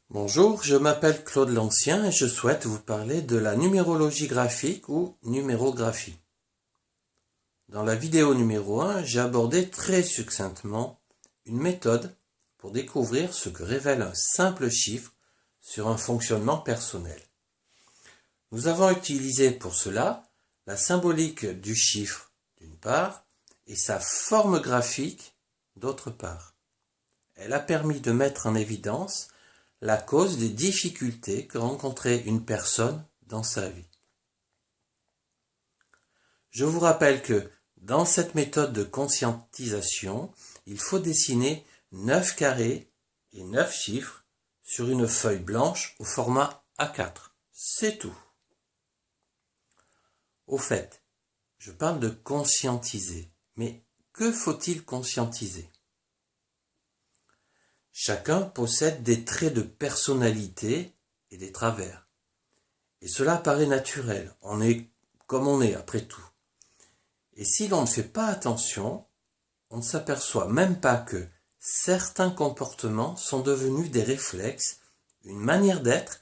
Bonjour, je m'appelle Claude Lancien et je souhaite vous parler de la numérologie graphique ou numérographie. Dans la vidéo numéro 1, j'ai abordé très succinctement une méthode pour découvrir ce que révèle un simple chiffre sur un fonctionnement personnel. Nous avons utilisé pour cela la symbolique du chiffre d'une part et sa forme graphique d'autre part. Elle a permis de mettre en évidence la cause des difficultés que rencontrait une personne dans sa vie. Je vous rappelle que dans cette méthode de conscientisation, il faut dessiner 9 carrés et 9 chiffres sur une feuille blanche au format A4. C'est tout. Au fait, je parle de conscientiser, mais que faut-il conscientiser ? Chacun possède des traits de personnalité et des travers. Et cela paraît naturel, on est comme on est après tout. Et si l'on ne fait pas attention, on ne s'aperçoit même pas que certains comportements sont devenus des réflexes, une manière d'être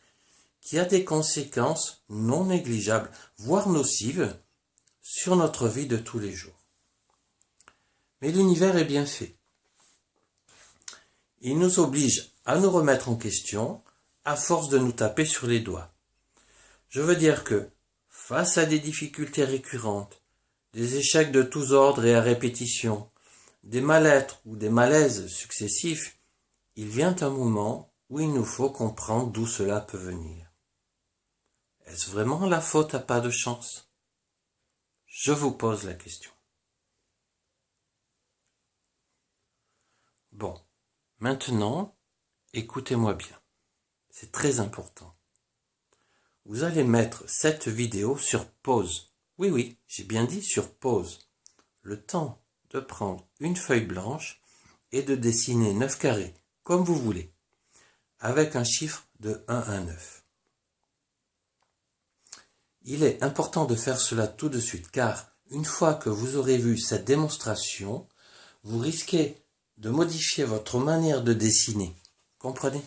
qui a des conséquences non négligeables, voire nocives, sur notre vie de tous les jours. Mais l'univers est bien fait. Il nous oblige à nous remettre en question à force de nous taper sur les doigts. Je veux dire que, face à des difficultés récurrentes, des échecs de tous ordres et à répétition, des mal-être ou des malaises successifs, il vient un moment où il nous faut comprendre d'où cela peut venir. Est-ce vraiment la faute à pas de chance ? Je vous pose la question. Bon, maintenant, écoutez-moi bien. C'est très important. Vous allez mettre cette vidéo sur pause. Oui, j'ai bien dit sur pause. Le temps de prendre une feuille blanche et de dessiner 9 carrés, comme vous voulez, avec un chiffre de 1 à 9. Il est important de faire cela tout de suite, car une fois que vous aurez vu cette démonstration, vous risquez de modifier votre manière de dessiner. Comprenez ?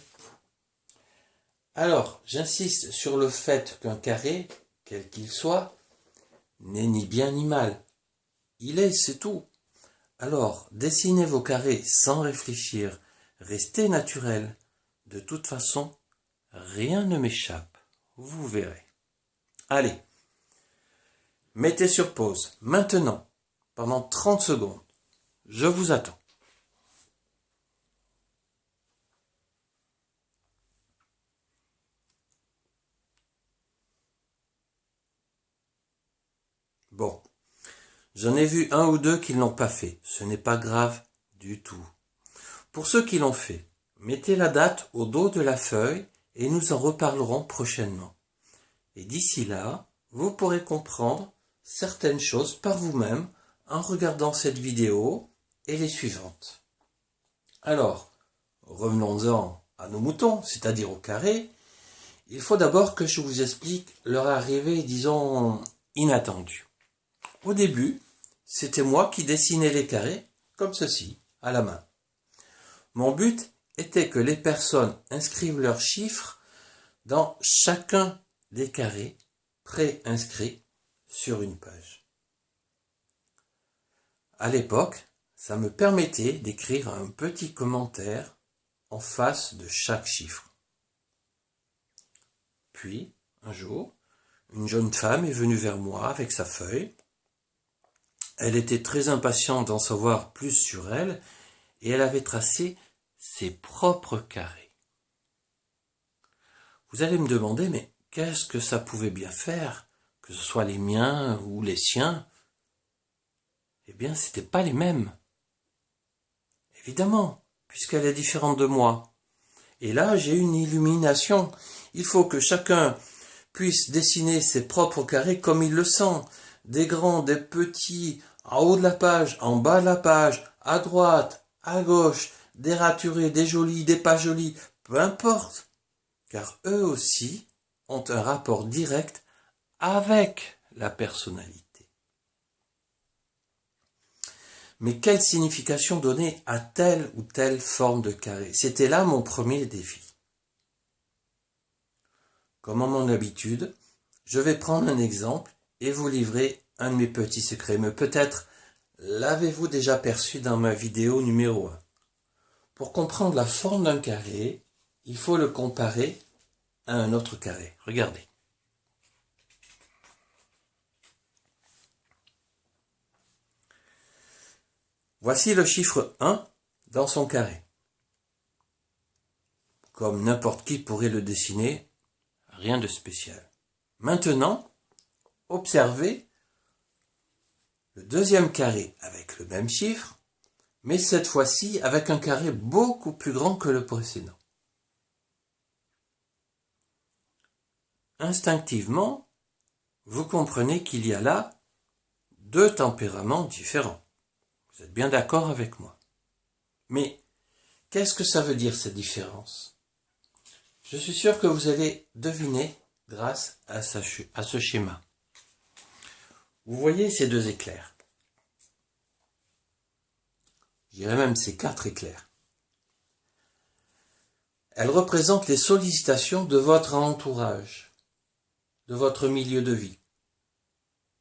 Alors, j'insiste sur le fait qu'un carré, quel qu'il soit, n'est ni bien ni mal. Il est, c'est tout. Alors, dessinez vos carrés sans réfléchir, restez naturel. De toute façon, rien ne m'échappe, vous verrez. Allez, mettez sur pause, maintenant, pendant 30 secondes. Je vous attends. Bon, j'en ai vu un ou deux qui ne l'ont pas fait. Ce n'est pas grave du tout. Pour ceux qui l'ont fait, mettez la date au dos de la feuille et nous en reparlerons prochainement. Et d'ici là, vous pourrez comprendre certaines choses par vous-même en regardant cette vidéo et les suivantes. Alors, revenons-en à nos moutons, c'est-à-dire au carré. Il faut d'abord que je vous explique leur arrivée, disons, inattendue. Au début, c'était moi qui dessinais les carrés, comme ceci, à la main. Mon but était que les personnes inscrivent leurs chiffres dans chacun des carrés pré-inscrits sur une page. À l'époque, ça me permettait d'écrire un petit commentaire en face de chaque chiffre. Puis, un jour, une jeune femme est venue vers moi avec sa feuille. Elle était très impatiente d'en savoir plus sur elle et elle avait tracé ses propres carrés. Vous allez me demander, mais qu'est-ce que ça pouvait bien faire, que ce soit les miens ou les siens ? Eh bien, c'était pas les mêmes. Évidemment, puisqu'elle est différente de moi. Et là, j'ai une illumination. Il faut que chacun puisse dessiner ses propres carrés comme il le sent. Des grands, des petits, en haut de la page, en bas de la page, à droite, à gauche, des raturés, des jolis, des pas jolis, peu importe. Car eux aussi ont un rapport direct avec la personnalité. Mais quelle signification donner à telle ou telle forme de carré ? C'était là mon premier défi. comme à mon habitude, je vais prendre un exemple et vous livrer un de mes petits secrets. Mais peut-être l'avez-vous déjà perçu dans ma vidéo numéro 1. Pour comprendre la forme d'un carré, il faut le comparer à un autre carré. Regardez. Voici le chiffre 1 dans son carré. Comme n'importe qui pourrait le dessiner, rien de spécial. Maintenant, observez le deuxième carré avec le même chiffre, mais cette fois-ci avec un carré beaucoup plus grand que le précédent. Instinctivement, vous comprenez qu'il y a là deux tempéraments différents. Vous êtes bien d'accord avec moi. Mais qu'est-ce que ça veut dire cette différence? Je suis sûr que vous allez deviner grâce à ce schéma. Vous voyez ces deux éclairs. Je dirais même ces 4 éclairs. Elles représentent les sollicitations de votre entourage, de votre milieu de vie.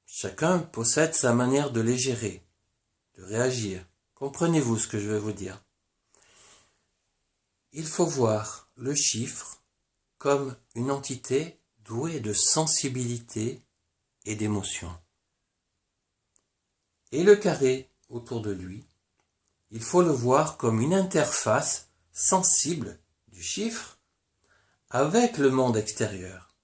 Chacun possède sa manière de les gérer, de réagir. Comprenez-vous ce que je vais vous dire? Il faut voir le chiffre comme une entité douée de sensibilité et d'émotion. Et le carré autour de lui, il faut le voir comme une interface sensible du chiffre avec le monde extérieur.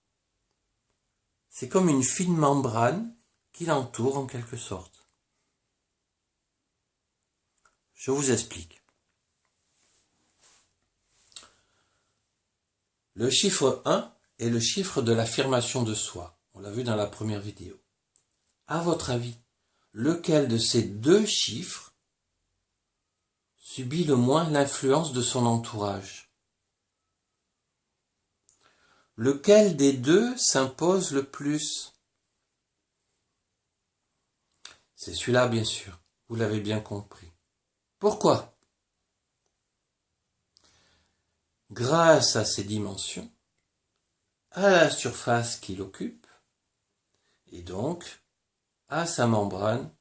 C'est comme une fine membrane qui l'entoure en quelque sorte. Je vous explique. Le chiffre 1 est le chiffre de l'affirmation de soi. On l'a vu dans la première vidéo. À votre avis, lequel de ces deux chiffres subit le moins l'influence de son entourage? Lequel des deux s'impose le plus? C'est celui-là, bien sûr. Vous l'avez bien compris. Pourquoi? Grâce à ses dimensions, à la surface qu'il occupe, et donc à sa membrane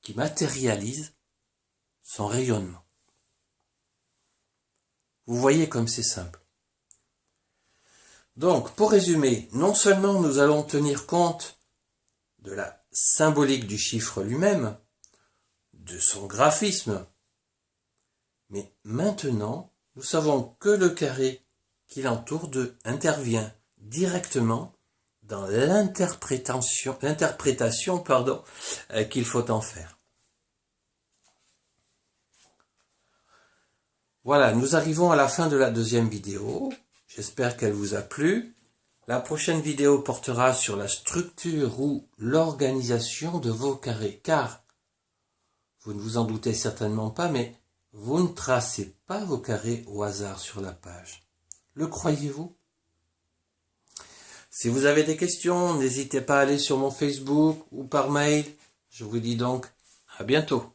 qui matérialise son rayonnement. Vous voyez comme c'est simple. Donc, pour résumer, non seulement nous allons tenir compte de la symbolique du chiffre lui-même, de son graphisme, mais maintenant, nous savons que le carré qui l'entoure intervient directement dans l'interprétation qu'il faut en faire. Voilà, nous arrivons à la fin de la deuxième vidéo. J'espère qu'elle vous a plu. La prochaine vidéo portera sur la structure ou l'organisation de vos carrés, car, vous ne vous en doutez certainement pas, mais vous ne tracez pas vos carrés au hasard sur la page. Le croyez-vous? Si vous avez des questions, n'hésitez pas à aller sur mon Facebook ou par mail. Je vous dis donc à bientôt.